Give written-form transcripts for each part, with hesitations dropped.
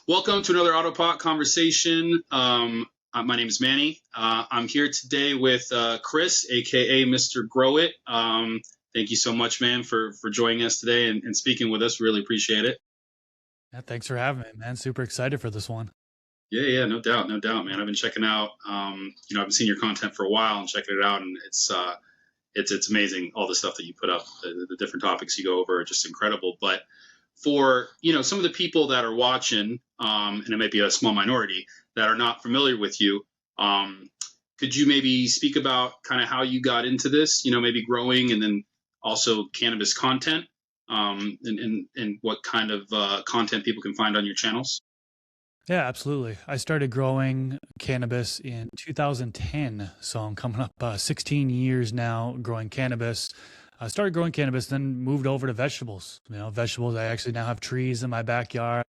Welcome to another AutoPot conversation. My name is Manny. I'm here today with Chris, aka Mr. Grow It. Thank you so much, man, for joining us today and speaking with us. Really appreciate it. Yeah, thanks for having me, man. Super excited for this one. Yeah, no doubt, man. I've been checking out. I've been seeing your content for a while and checking it out, and it's amazing all the stuff that you put up. The different topics you go over are just incredible. But for some of the people that are watching, and it may be a small minority that are not familiar with you, could you maybe speak about kind of how you got into this? Maybe growing and then also cannabis content, and what kind of content people can find on your channels. Yeah, absolutely. I started growing cannabis in 2010, so I'm coming up 16 years now growing cannabis. I started growing cannabis, then moved over to vegetables. Vegetables, I actually now have trees in my backyard.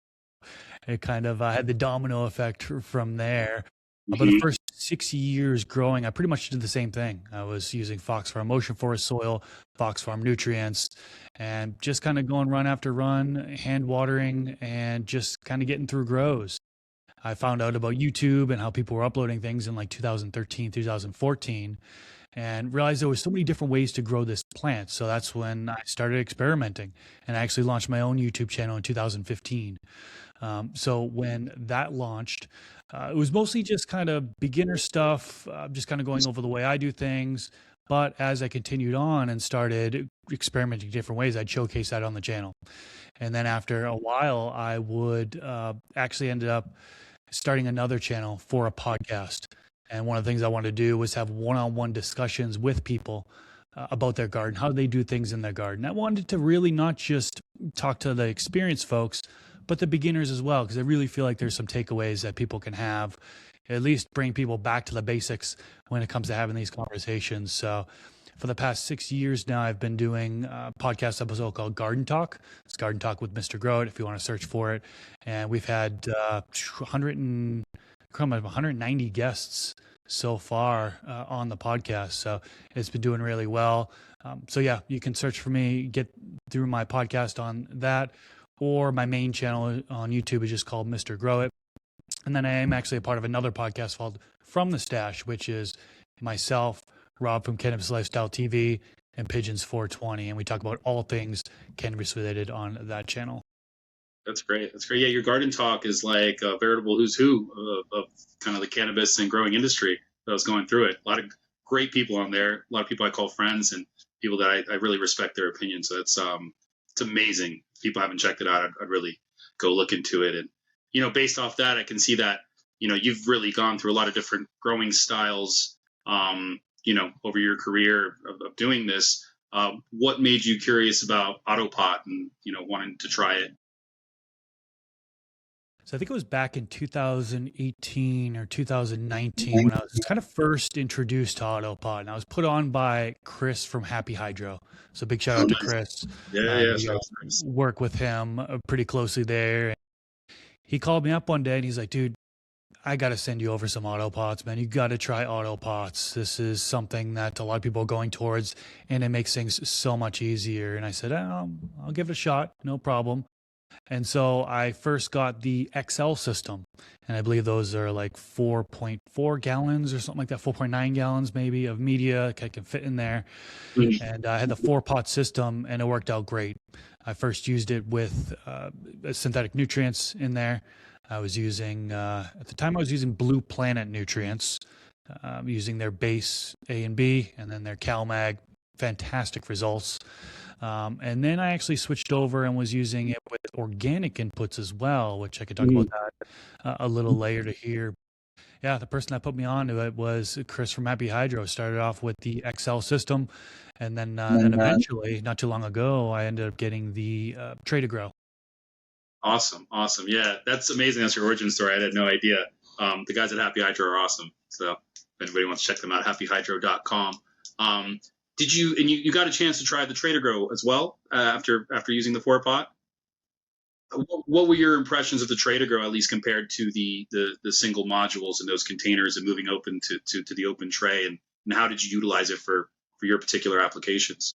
It kind of had the domino effect from there. But the first 6 years growing, I pretty much did the same thing. I was using Fox Farm Ocean Forest soil, Fox Farm nutrients, and just kind of going run after run, hand watering, and just kind of getting through grows. I found out about YouTube and how people were uploading things in like 2013, 2014, and realized there was so many different ways to grow this plant. So that's when I started experimenting, and I actually launched my own YouTube channel in 2015. So when that launched, it was mostly just kind of beginner stuff, just kind of going over the way I do things. But as I continued on and started experimenting different ways, I'd showcase that on the channel. And then after a while, I would actually ended up starting another channel for a podcast. And one of the things I wanted to do was have one-on-one discussions with people about their garden, how they do things in their garden. I wanted to really not just talk to the experienced folks, but the beginners as well, because I really feel like there's some takeaways that people can have, at least bring people back to the basics when it comes to having these conversations. So for the past 6 years now, I've been doing a podcast episode called Garden Talk. It's Garden Talk with Mr. Grow It, if you want to search for it. And we've had 190 guests so far on the podcast. So it's been doing really well. So yeah, you can search for me, get through my podcast on that, or my main channel on YouTube is just called Mr. Grow It. And then I am actually a part of another podcast called From the Stash, which is myself, Rob from Cannabis Lifestyle TV, and Pigeons 420. And we talk about all things cannabis related on that channel. That's great. Yeah, your garden talk is like a veritable who's who of kind of the cannabis and growing industry that was going through it. A lot of great people on there. A lot of people I call friends and people that I really respect their opinion. So it's amazing. If people haven't checked it out, I'd really go look into it. And based off that, I can see that you've really gone through a lot of different growing styles. Over your career of doing this. What made you curious about AutoPot and wanting to try it? So I think it was back in 2018 or 2019 when I was kind of first introduced to AutoPot, and I was put on by Chris from Happy Hydro. So big shout out to Chris. Yeah. Work with him pretty closely there. He called me up one day and he's like, dude, I got to send you over some AutoPots, man. You got to try AutoPots. This is something that a lot of people are going towards, and it makes things so much easier. And I said, I'll give it a shot. No problem. And so I first got the XL system, and I believe those are like 4.4 gallons or something like that, 4.9 gallons maybe of media I can fit in there. And I had the 4-pot system, and it worked out great. I first used it with synthetic nutrients in there. I was using, at the time I was using Blue Planet nutrients, using their base A and B, and then their CalMag. Fantastic results. And then I actually switched over and was using it with organic inputs as well, which I could talk about that a little later here. Yeah, the person that put me onto it was Chris from Happy Hydro. Started off with the XL system, and then eventually, not too long ago, I ended up getting the Tray to Grow. Awesome. Yeah, that's amazing. That's your origin story. I had no idea. The guys at Happy Hydro are awesome. So if anybody wants to check them out, happyhydro.com. Did you got a chance to try the Tray to Grow as well after using the 4-pot? What were your impressions of the Tray to Grow, at least compared to the single modules in those containers and moving open to the open tray, and how did you utilize it for your particular applications?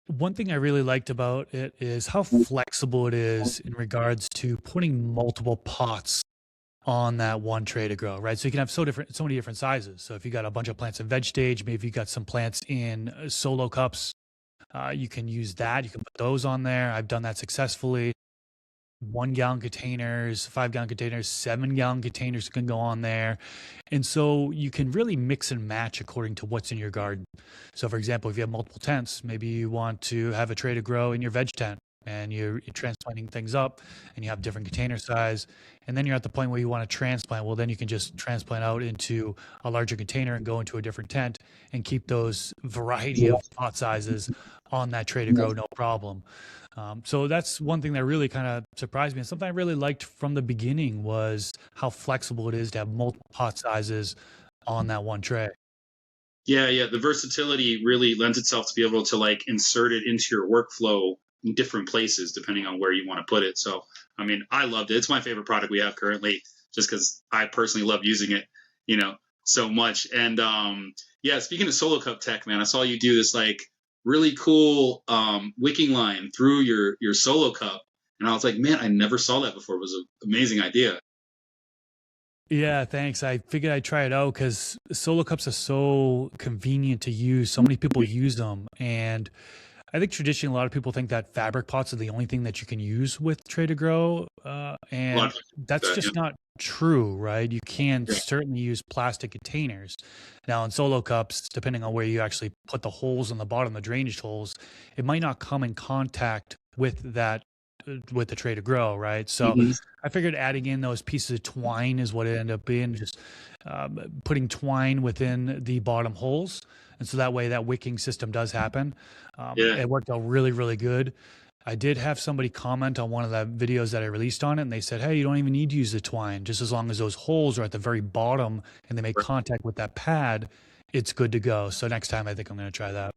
One thing I really liked about it is how flexible it is in regards to putting multiple pots on that one tray to grow, right? So you can have so many different sizes. So if you got a bunch of plants in veg stage, maybe you got some plants in solo cups, you can use that. You can put those on there. I've done that successfully. 1 gallon containers, 5 gallon containers, 7 gallon containers can go on there. And so you can really mix and match according to what's in your garden. So, for example, if you have multiple tents, maybe you want to have a tray to grow in your veg tent and you're transplanting things up and you have different container size. And then you're at the point where you want to transplant. Well, then you can just transplant out into a larger container and go into a different tent and keep those variety of pot sizes on that tray to grow, no problem. So that's one thing that really kind of surprised me. And something I really liked from the beginning was how flexible it is to have multiple pot sizes on that one tray. Yeah, yeah. The versatility really lends itself to be able to like insert it into your workflow in different places depending on where you want to put it. So, I mean, I loved it. It's my favorite product we have currently, just because I personally love using it, so much. And yeah, speaking of solo cup tech, man, I saw you do this like really cool wicking line through your solo cup, and I was like, man, I never saw that before. It was an amazing idea. Yeah, thanks. I figured I'd try it out because solo cups are so convenient to use. So many people use them. And I think traditionally, a lot of people think that fabric pots are the only thing that you can use with Tray to Grow. A lot And of people that's do that, just not true, right? You can yeah, certainly use plastic containers. Now, in solo cups, depending on where you actually put the holes on the bottom, the drainage holes, it might not come in contact with that, with the Tray to Grow, right? So yeah. I figured adding in those pieces of twine is what it ended up being, just putting twine within the bottom holes. And so that way that wicking system does happen. Yeah, It worked out really, really good. I did have somebody comment on one of the videos that I released on it, and they said, "Hey, you don't even need to use the twine. Just as long as those holes are at the very bottom and they make right. contact with that pad, it's good to go." So next time, I think I'm going to try that.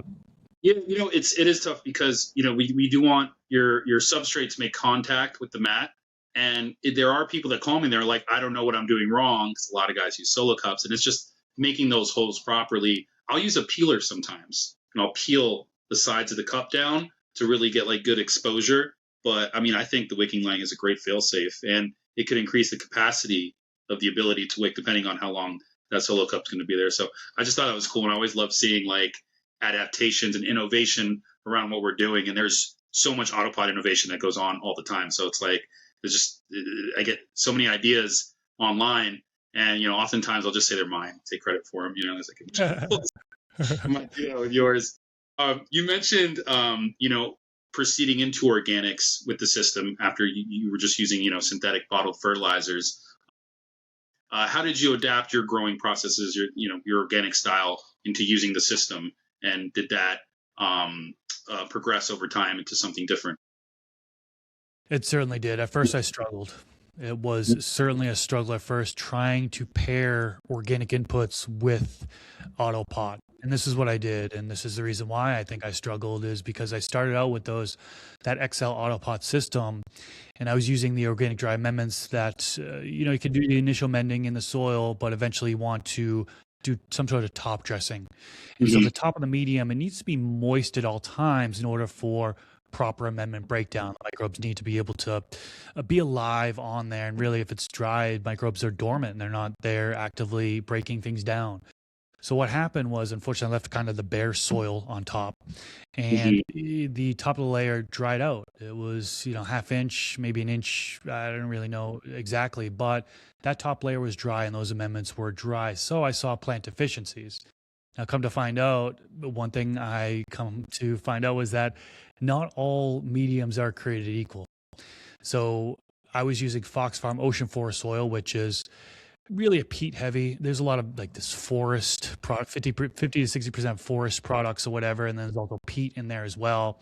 Yeah, it is tough because we do want your substrate to make contact with the mat, and there are people that call me. They're like, I don't know what I'm doing wrong, because a lot of guys use solo cups, and it's just making those holes properly. I'll use a peeler sometimes, and I'll peel the sides of the cup down to really get like good exposure. But I mean, I think the wicking line is a great failsafe, and it could increase the capacity of the ability to wick depending on how long that solo cup's going to be there. So I just thought that was cool, and I always love seeing like adaptations and innovation around what we're doing. And there's so much autopot innovation that goes on all the time. So it's like there's just I get so many ideas online, and oftentimes I'll just say they're mine, take credit for them. As like I might do that with yours. You mentioned proceeding into organics with the system after you were just using synthetic bottled fertilizers. How did you adapt your growing processes, your organic style, into using the system, and did that progress over time into something different? It certainly did. At first, I struggled. It was certainly a struggle at first trying to pair organic inputs with AutoPot. And this is what I did. And this is the reason why I think I struggled is because I started out with that XL AutoPot system, and I was using the organic dry amendments that, you can do the initial mending in the soil, but eventually you want to do some sort of top dressing. And so Hmm. the top of the medium, it needs to be moist at all times in order for proper amendment breakdown. The microbes need to be able to be alive on there. And really, if it's dry, microbes are dormant and they're not there actively breaking things down. So what happened was, unfortunately, I left kind of the bare soil on top, and Hmm. the top of the layer dried out. It was, half inch, maybe an inch. I don't really know exactly, but that top layer was dry, and those amendments were dry. So I saw plant deficiencies. Now, come to find out, one thing I come to find out was that not all mediums are created equal. So I was using Fox Farm Ocean Forest soil, which is really a peat heavy. There's a lot of like this forest product, 50 to 60% forest products or whatever. And then there's also peat in there as well.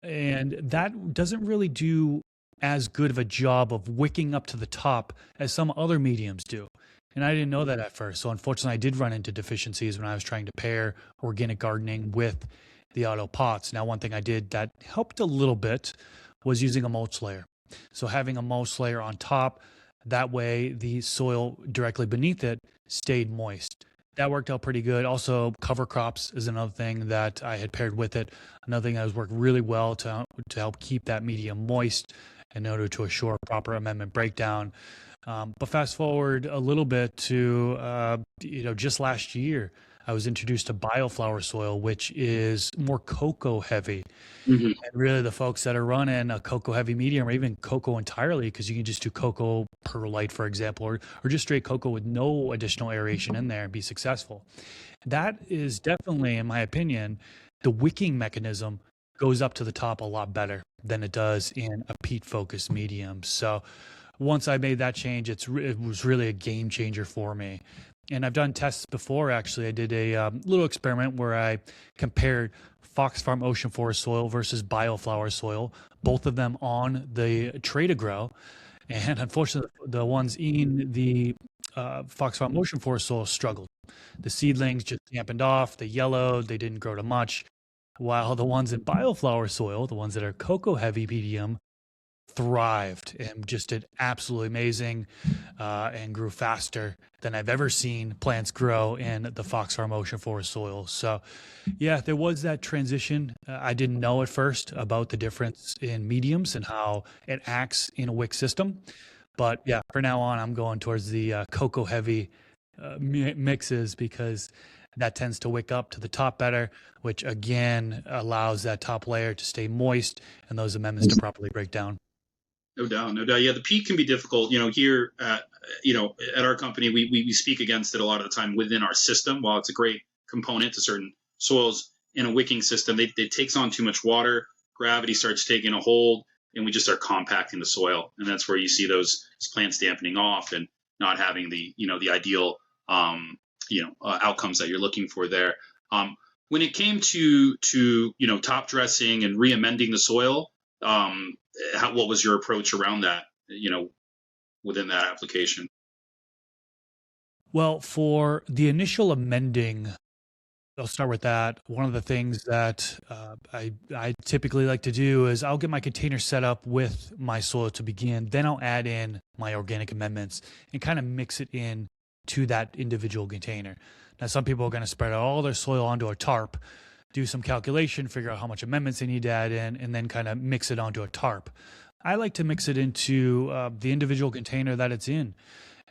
And that doesn't really do as good of a job of wicking up to the top as some other mediums do. And I didn't know that at first. So unfortunately, I did run into deficiencies when I was trying to pair organic gardening with the auto pots. Now, one thing I did that helped a little bit was using a mulch layer. So having a mulch layer on top, that way the soil directly beneath it stayed moist. that worked out pretty good. Also, cover crops is another thing that I had paired with it. Another thing that has worked really well to help keep that medium moist in order to assure proper amendment breakdown. But fast forward a little bit to just last year, I was introduced to bioflower soil, which is more cocoa heavy. Hmm. And really, the folks that are running a cocoa heavy medium or even cocoa entirely, because you can just do cocoa perlite, for example, or just straight cocoa with no additional aeration in there and be successful. That is definitely, in my opinion, the wicking mechanism goes up to the top a lot better than it does in a peat focused medium. So once I made that change, it was really a game changer for me. And I've done tests before, actually. I did a little experiment where I compared Fox Farm Ocean Forest soil versus bioflower soil, both of them on the tray to grow. And unfortunately, the ones in the Fox Farm Ocean Forest soil struggled. The seedlings just dampened off, they yellowed, they didn't grow to much. While the ones in bioflower soil, the ones that are cocoa heavy medium, thrived and just did absolutely amazing and grew faster than I've ever seen plants grow in the Fox Farm Ocean Forest soil. So, yeah, there was that transition. I didn't know at first about the difference in mediums and how it acts in a wick system. But yeah, for now on, I'm going towards the cocoa heavy mixes because that tends to wick up to the top better, which again allows that top layer to stay moist and those amendments to properly break down. No doubt, no doubt. Yeah, the peat can be difficult. Here at at our company, we speak against it a lot of the time within our system. While it's a great component to certain soils in a wicking system, it takes on too much water. Gravity starts taking a hold, and we just start compacting the soil, and that's where you see those plants dampening off and not having the ideal outcomes that you're looking for there. When it came to top dressing and re-amending the soil. What was your approach around that, within that application? Well, for the initial amending, I'll start with that. One of the things that I typically like to do is I'll get my container set up with my soil to begin. Then I'll add in my organic amendments and kind of mix it in to that individual container. Now, some people are going to spread out all their soil onto a tarp, do some calculation, figure out how much amendments they need to add in, and then kind of mix it onto a tarp. I like to mix it into the individual container that it's in.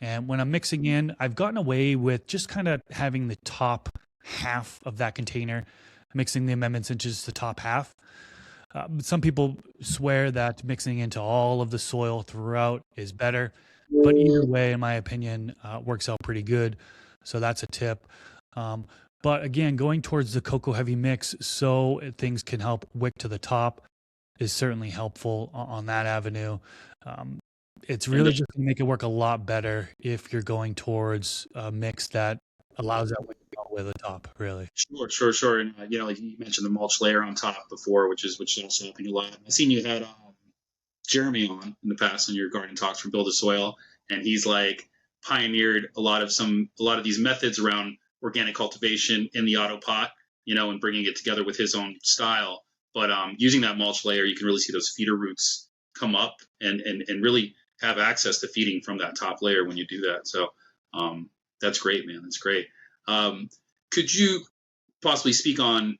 And when I'm mixing in, I've gotten away with just kind of having the top half of that container, mixing the amendments into just the top half. Some people swear that mixing into all of the soil throughout is better, but either way, in my opinion, works out pretty good. So that's a tip. But again, going towards the cocoa heavy mix so things can help wick to the top is certainly helpful on that avenue. It's really just going to make it work a lot better if you're going towards a mix that allows that wick to go with the top, really. Sure. And like you mentioned the mulch layer on top before, which is also helping a lot. I've seen you had Jeremy on in the past on your garden talks from Build a Soil, and he's like pioneered a lot of these methods around organic cultivation in the AutoPot, and bringing it together with his own style. But using that mulch layer, you can really see those feeder roots come up and really have access to feeding from that top layer when you do that. So that's great, man. That's great. Could you possibly speak on,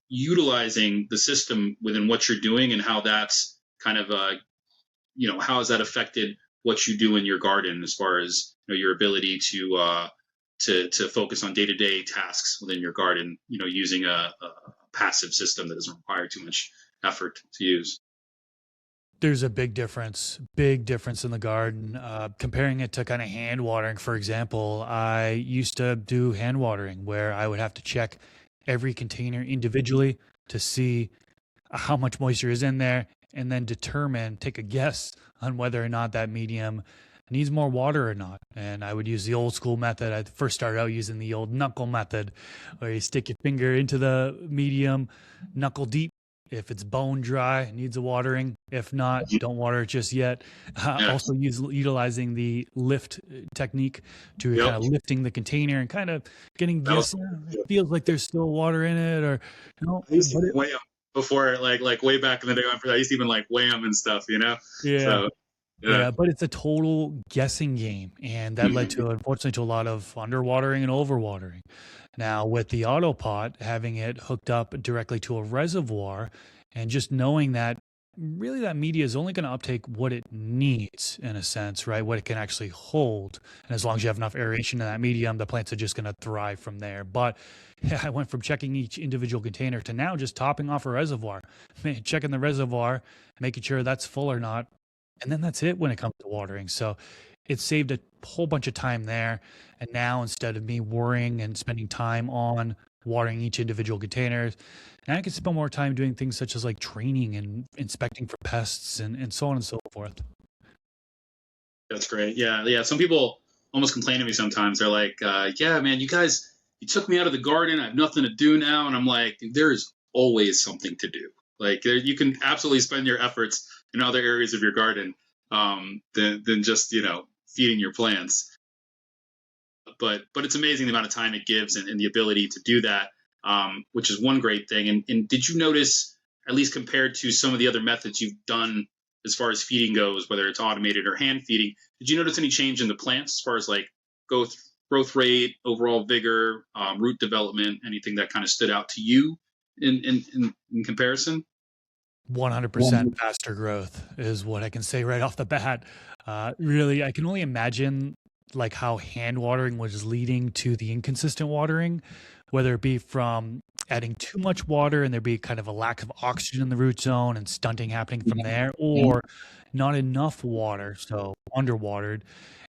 utilizing the system within what you're doing and how that's kind of, how has that affected what you do in your garden as far as your ability to focus on day-to-day tasks within your garden, using a passive system that doesn't require too much effort to use? There's a big difference in the garden. Comparing it to kind of hand watering, for example, I used to do hand watering where I would have to check every container individually to see how much moisture is in there and then take a guess on whether or not that medium needs more water or not. And I would use the old school method. I first started out using the old knuckle method where you stick your finger into the medium, knuckle deep. If it's bone dry, it needs a watering. If not, don't water it just yet. Also utilizing the lift technique to kind of lifting the container and kind of getting guess. It feels like there's still water in it, or I used to weigh them before, like way back in the day. I used to even like weigh them and stuff, Yeah. So Yeah. Yeah, but it's a total guessing game, and that led Mhm. to, unfortunately, to a lot of underwatering and overwatering. Now, with the autopot, having it hooked up directly to a reservoir, and just knowing that really that media is only going to uptake what it needs, in a sense, right? What it can actually hold, and as long as you have enough aeration in that medium, the plants are just going to thrive from there. But yeah, I went from checking each individual container to now just topping off a reservoir, checking the reservoir, making sure that's full or not, and then that's it when it comes to watering. So it saved a whole bunch of time there. And now instead of me worrying and spending time on watering each individual containers, now I can spend more time doing things such as like training and inspecting for pests and so on and so forth. That's great. Yeah, yeah. Some people almost complain to me sometimes. They're like, "Yeah, man, you guys, you took me out of the garden. I have nothing to do now." And I'm like, "There is always something to do. Like, you can absolutely spend your efforts in other areas of your garden than just feeding your plants." But it's amazing the amount of time it gives and the ability to do that, which is one great thing. And did you notice, at least compared to some of the other methods you've done as far as feeding goes, whether it's automated or hand feeding, did you notice any change in the plants as far as like growth growth rate, overall vigor, root development, anything that kind of stood out to you in comparison? 100% faster growth is what I can say right off the bat. Really, I can only imagine like how hand watering was leading to the inconsistent watering, whether it be from adding too much water and there be kind of a lack of oxygen in the root zone and stunting happening from there, or not enough water, so underwatered,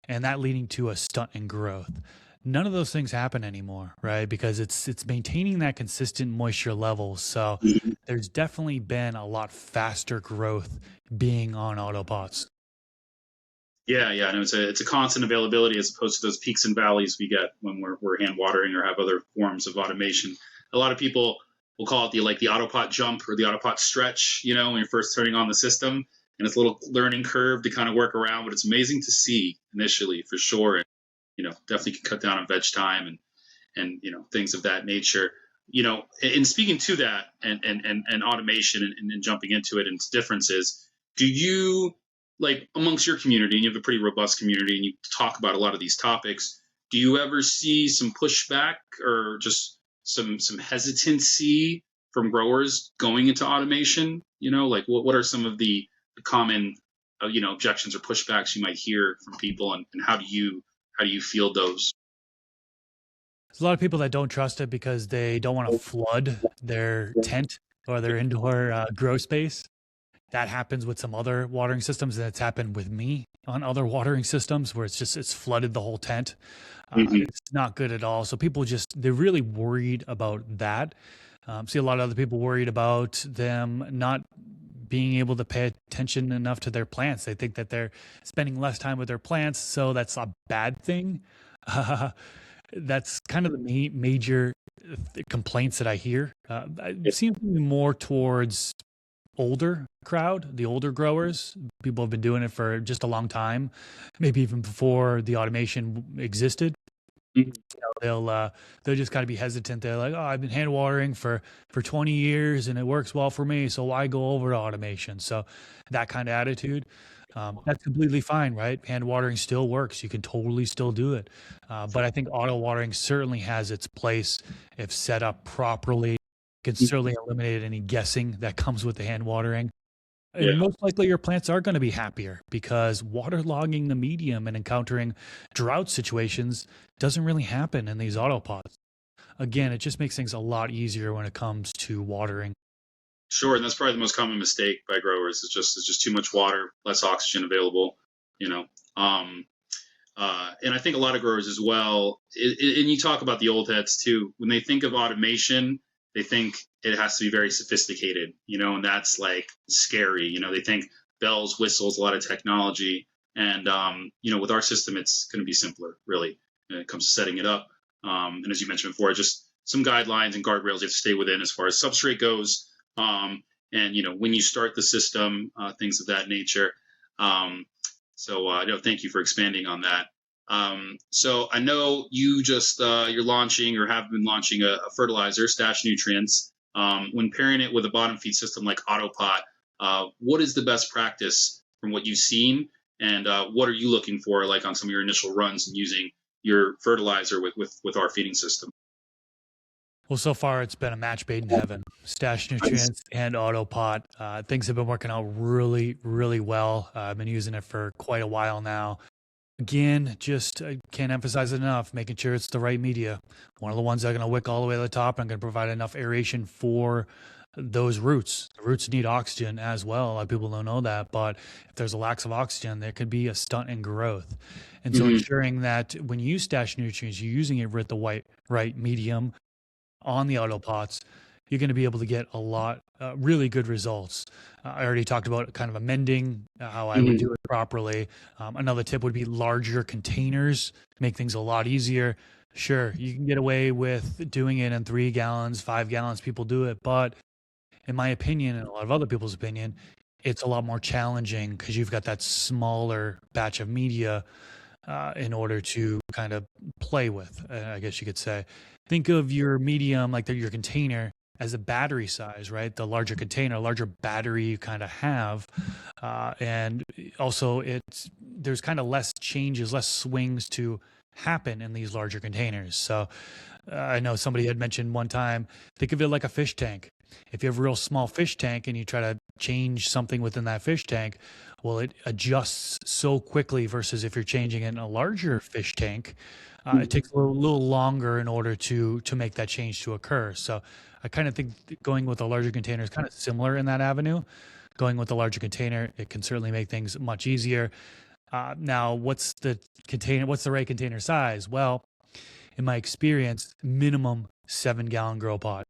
and that leading to a stunt in growth. None of those things happen anymore, right? Because it's maintaining that consistent moisture level. So there's definitely been a lot faster growth being on autopots. Yeah, yeah, no, it's a constant availability as opposed to those peaks and valleys we get when we're hand watering or have other forms of automation. A lot of people will call it the autopot jump or the autopot stretch. When you're first turning on the system, and it's a little learning curve to kind of work around, but it's amazing to see initially for sure. And definitely can cut down on veg time and things of that nature. In speaking to that and automation and jumping into it and its differences, do you, like, amongst your community, and you have a pretty robust community and you talk about a lot of these topics, do you ever see some pushback or just some hesitancy from growers going into automation? Like, what are some of the common objections or pushbacks you might hear from people, and how do you field those? There's a lot of people that don't trust it because they don't want to flood their tent or their indoor grow space. That happens with some other watering systems, and it's happened with me on other watering systems where it's flooded the whole tent. Hmm. It's not good at all. So people they're really worried about that. See a lot of other people worried about them not being able to pay attention enough to their plants. They think that they're spending less time with their plants, so that's a bad thing. That's kind of the major complaints that I hear. It seems to be more towards older crowd, the older growers. People have been doing it for just a long time, maybe even before the automation existed. They'll just kind of be hesitant. They're like, "Oh, I've been hand watering for 20 years and it works well for me, so why go over to automation?" So that kind of attitude, that's completely fine, right? Hand watering still works. You can totally still do it. But I think auto watering certainly has its place if set up properly. Can certainly eliminate any guessing that comes with the hand watering. And Yeah. most likely your plants are going to be happier because waterlogging the medium and encountering drought situations doesn't really happen in these autopods. Again, it just makes things a lot easier when it comes to watering. Sure, and that's probably the most common mistake by growers. It's just too much water, less oxygen available. You know, um, and I think a lot of growers as well. And you talk about the old heads too. When they think of automation, they think it has to be very sophisticated. And that's like scary. They think bells, whistles, a lot of technology. And with our system, it's going to be simpler, really, when it comes to setting it up. And as you mentioned before, just some guidelines and guardrails you have to stay within as far as substrate goes. And when you start the system, things of that nature. So thank you for expanding on that. So I know you're launching or have been launching a fertilizer, Stash Nutrients. When pairing it with a bottom feed system like AutoPot, what is the best practice from what you've seen, And what are you looking for, like on some of your initial runs and using your fertilizer with our feeding system? Well, so far it's been a match made in heaven. Stash Nice. Nutrients and AutoPot. Things have been working out really, really well. I've been using it for quite a while now. Again, just I can't emphasize it enough, making sure it's the right media. One of the ones that are going to wick all the way to the top and going to provide enough aeration for those roots. The roots need oxygen as well. A lot of people don't know that, but if there's a lack of oxygen, there could be a stunt in growth. And so Hmm. ensuring that when you stash nutrients, you're using it with the right medium on the autopots, you're going to be able to get a lot, really good results. I already talked about kind of amending how I would Hmm. do it properly. Another tip would be larger containers, make things a lot easier. Sure, you can get away with doing it in 3 gallons, 5 gallons. People do it, but in my opinion, and a lot of other people's opinion, it's a lot more challenging because you've got that smaller batch of media in order to kind of play with, I guess you could say. Think of your medium, like your container, as a battery size, right? The larger container, larger battery you kind of have. And also, there's kind of less changes, less swings to happen in these larger containers. So I know somebody had mentioned one time, think of it like a fish tank. If you have a real small fish tank and you try to change something within that fish tank, well, it adjusts so quickly versus if you're changing it in a larger fish tank, it takes a little longer in order to make that change to occur. So I kind of think going with a larger container is kind of similar in that avenue. Going with a larger container, it can certainly make things much easier. Now, what's the container? What's the right container size? Well, in my experience, minimum 7 gallon grow pot.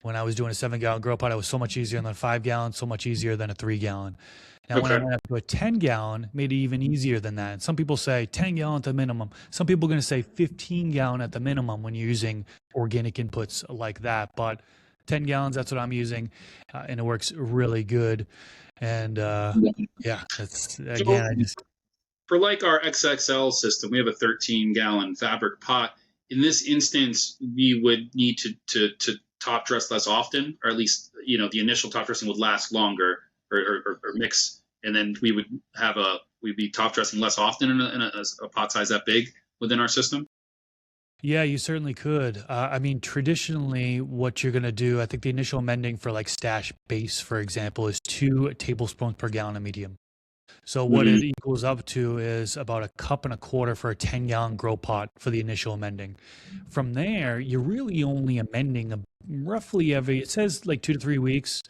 When I was doing a 7 gallon grow pot, it was so much easier than a 5 gallon, so much easier than a 3 gallon. Now, when I Okay. went up to a 10 gallon, made it even easier than that. And some people say 10 gallon at the minimum. Some people are going to say 15 gallon at the minimum when you're using organic inputs like that. But 10 gallons, that's what I'm using. And it works really good. And yeah, that's So again, I just, for like our XXL system, we have a 13-gallon fabric pot. In this instance, we would need to top dress less often, or at least the initial top dressing would last longer, or mix, and then we'd be top dressing less often in a pot size that big within our system. yeah, you certainly could. I mean, traditionally, what you're going to do, I think the initial amending for like stash base, for example, is 2 tablespoons per gallon of medium. So what Mm-hmm. it equals up to is about a cup and a quarter for a 10 gallon grow pot for the initial amending. From there, you're really only amending roughly every, it says like 2 to 3 weeks,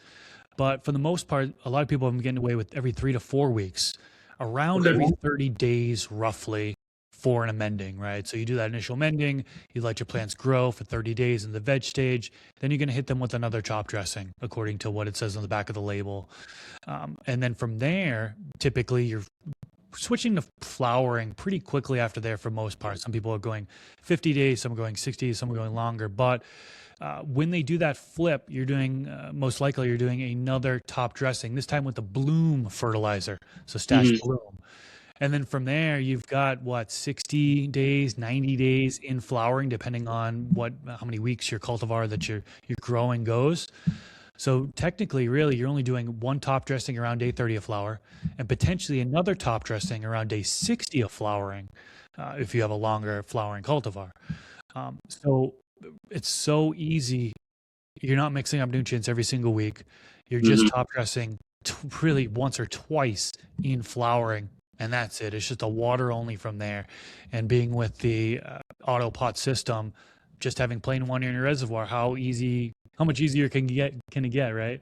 but for the most part, a lot of people have been getting away with every 3 to 4 weeks, around Okay. every 30 days roughly for an amending, right? So you do that initial amending, you let your plants grow for 30 days in the veg stage, then you're going to hit them with another top dressing according to what it says on the back of the label. And then from there, typically you're switching to flowering pretty quickly after there for most part. Some people are going 50 days, some are going 60 days, some are going longer. But when they do that flip, you're doing most likely you're doing another top dressing, this time with the bloom fertilizer. So stash Mm-hmm. bloom. And then from there, you've got what, 60 days, 90 days in flowering, depending on how many weeks your cultivar that you're growing goes. So technically, really, you're only doing one top dressing around day 30 of flower, and potentially another top dressing around day 60 of flowering, if you have a longer flowering cultivar. So it's so easy. You're not mixing up nutrients every single week. You're just Mm-hmm. top dressing really once or twice in flowering, and that's it. It's just a water only from there. And being with the auto pot system, just having plain water in your reservoir, how much easier can it get, right?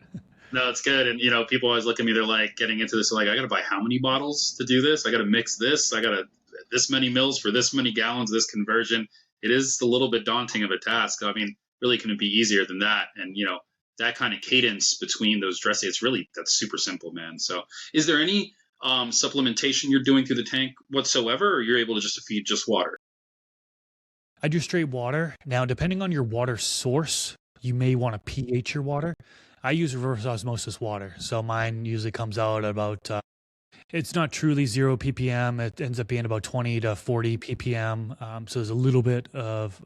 No, it's good. And people always look at me. They're like getting into this. They're like, I got to buy how many bottles to do this? I got to mix this. I got to this many mils for this many gallons. This conversion. It is a little bit daunting of a task. I mean, really, can it be easier than that? And that kind of cadence between those dressings. That's super simple, man. So, is there any supplementation you're doing through the tank whatsoever, or you're able to just feed just water? I do straight water. Now, depending on your water source, you may want to pH your water. I use reverse osmosis water, so mine usually comes out at about it's not truly 0 ppm. It ends up being about 20 to 40 ppm. So there's a little bit of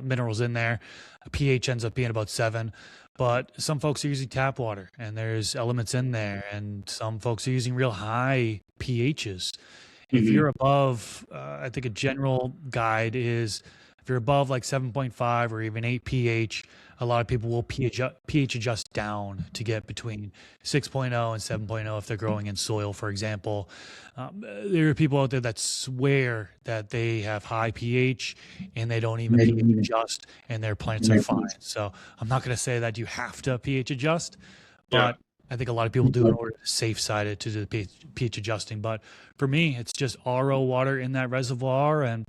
minerals in there. A pH ends up being about 7. but some folks are using tap water and there's elements in there, and some folks are using real high pHs. If Hmm. you're above, I think a general guide is if you're above like 7.5 or even 8 pH, a lot of people will pH adjust down to get between 6.0 and 7.0 if they're growing in soil, for example. There are people out there that swear that they have high pH and they don't even pH adjust and their plants are fine. So I'm not going to say that you have to pH adjust, Yeah. but I think a lot of people do in order to safe side it to do the pH adjusting. But for me, it's just RO water in that reservoir, and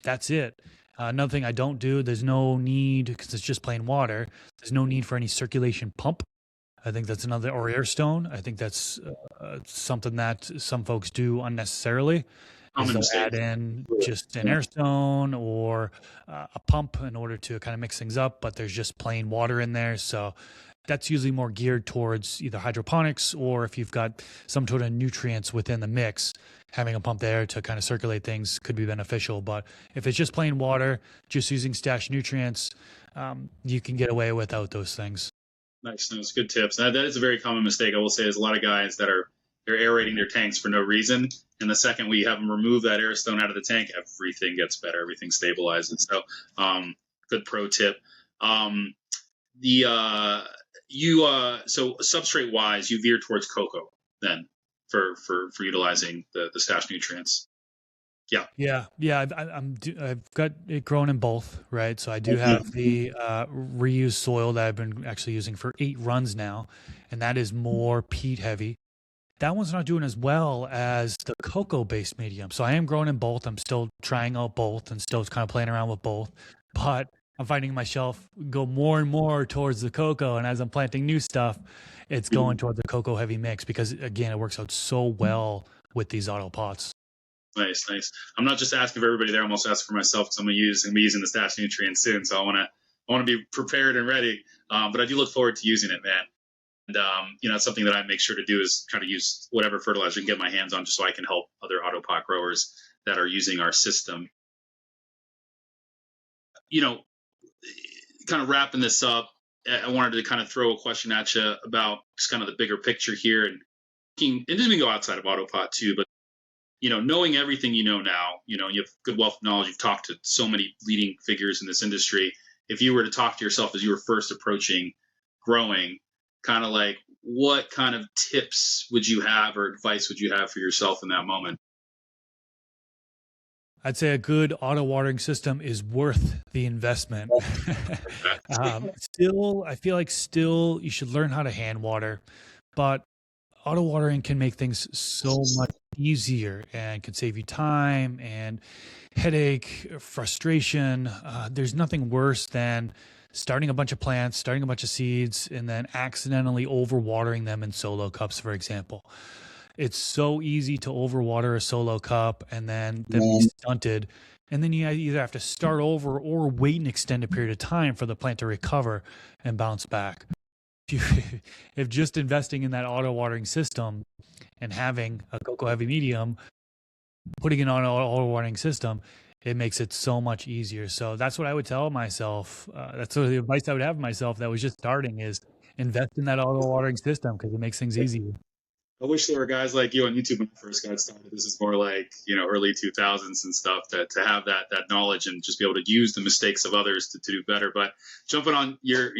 that's it. Another thing I don't do, there's no need, because it's just plain water, there's no need for any circulation pump. I think that's another, or air stone. I think that's something that some folks do unnecessarily, is Common they'll mistake. add in just an air stone or a pump in order to kind of mix things up, but there's just plain water in there. So that's usually more geared towards either hydroponics, or if you've got some sort of nutrients within the mix, having a pump there to kind of circulate things could be beneficial. But if it's just plain water, just using stash nutrients, you can get away without those things. Nice. Those good tips. That is a very common mistake. I will say, there's a lot of guys that they're aerating their tanks for no reason, and the second we have them remove that air stone out of the tank, everything gets better. Everything stabilizes. So, good pro tip. The so substrate wise, you veer towards cocoa then for utilizing the stash nutrients. Yeah. Yeah. I've got it grown in both, right? So I do have the reused soil that I've been actually using for 8 runs now, and that is more peat heavy. That one's not doing as well as the cocoa based medium. So I am growing in both. I'm still trying out both and still kind of playing around with both, but I'm finding myself go more and more towards the cocoa. And as I'm planting new stuff, it's going toward the cocoa heavy mix because again, it works out so well with these auto pots. Nice, nice. I'm not just asking for everybody there. I'm also asking for myself because I'm gonna be using the stash nutrients soon. So I wanna be prepared and ready. But I do look forward to using it, man. And it's something that I make sure to do is try to use whatever fertilizer I can get my hands on, just so I can help other autopot growers that are using our system. You know, kind of wrapping this up, I wanted to kind of throw a question at you about just kind of the bigger picture here, and it doesn't even go outside of autopot too, but knowing everything you know now, you have good wealth of knowledge. You've talked to so many leading figures in this industry. If you were to talk to yourself as you were first approaching growing, kind of like what kind of tips would you have or advice would you have for yourself in that moment? I'd say a good auto watering system is worth the investment. Still, I feel like still you should learn how to hand water, but auto watering can make things so much easier and can save you time and headache, frustration. There's nothing worse than starting a bunch of plants, starting a bunch of seeds, and then accidentally overwatering them in solo cups, for example. It's so easy to overwater a solo cup and then them be stunted. And then you either have to start over or wait an extended period of time for the plant to recover and bounce back. If just investing in that auto watering system and having a cocoa heavy medium, putting it on an auto watering system, it makes it so much easier. So that's what I would tell myself. That's sort of the advice I would have myself that was just starting is invest in that auto watering system because it makes things easier. I wish there were guys like you on YouTube when I first got started. This is more like early 2000s and stuff, to have that knowledge and just be able to use the mistakes of others to do better. But jumping on your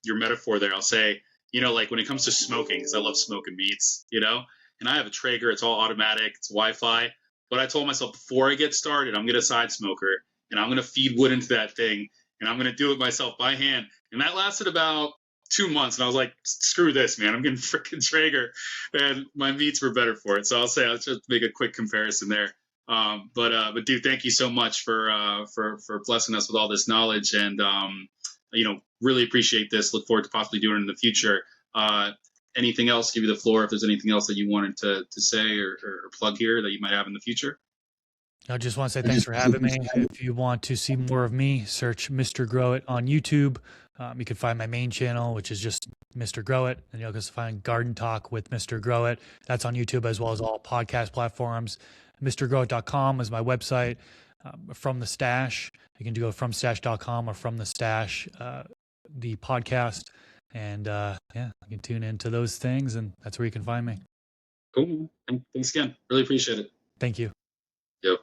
metaphor there, I'll say like when it comes to smoking, because I love smoking meats, and I have a Traeger. It's all automatic. It's Wi-Fi. But I told myself before I get started, I'm gonna side smoker and I'm gonna feed wood into that thing and I'm gonna do it myself by hand. And that lasted about 2 months, and I was like, screw this, man. I'm getting freaking Traeger, and my meats were better for it. So I'll just make a quick comparison there. But dude, thank you so much for blessing us with all this knowledge, and really appreciate this. Look forward to possibly doing it in the future. Anything else? Give you the floor if there's anything else that you wanted to say or plug here that you might have in the future. I just want to say thanks for having me. If you want to see more of me, search Mr. Grow It on YouTube. You can find my main channel, which is just Mr. Grow It, and you'll just find Garden Talk with Mr. Grow It. That's on YouTube as well as all podcast platforms. MrGrowIt.com is my website. From the Stash, you can go from stash.com or from the Stash. the podcast, and yeah, you can tune into those things, and that's where you can find me. Cool. Thanks again. Really appreciate it. Thank you. Yep.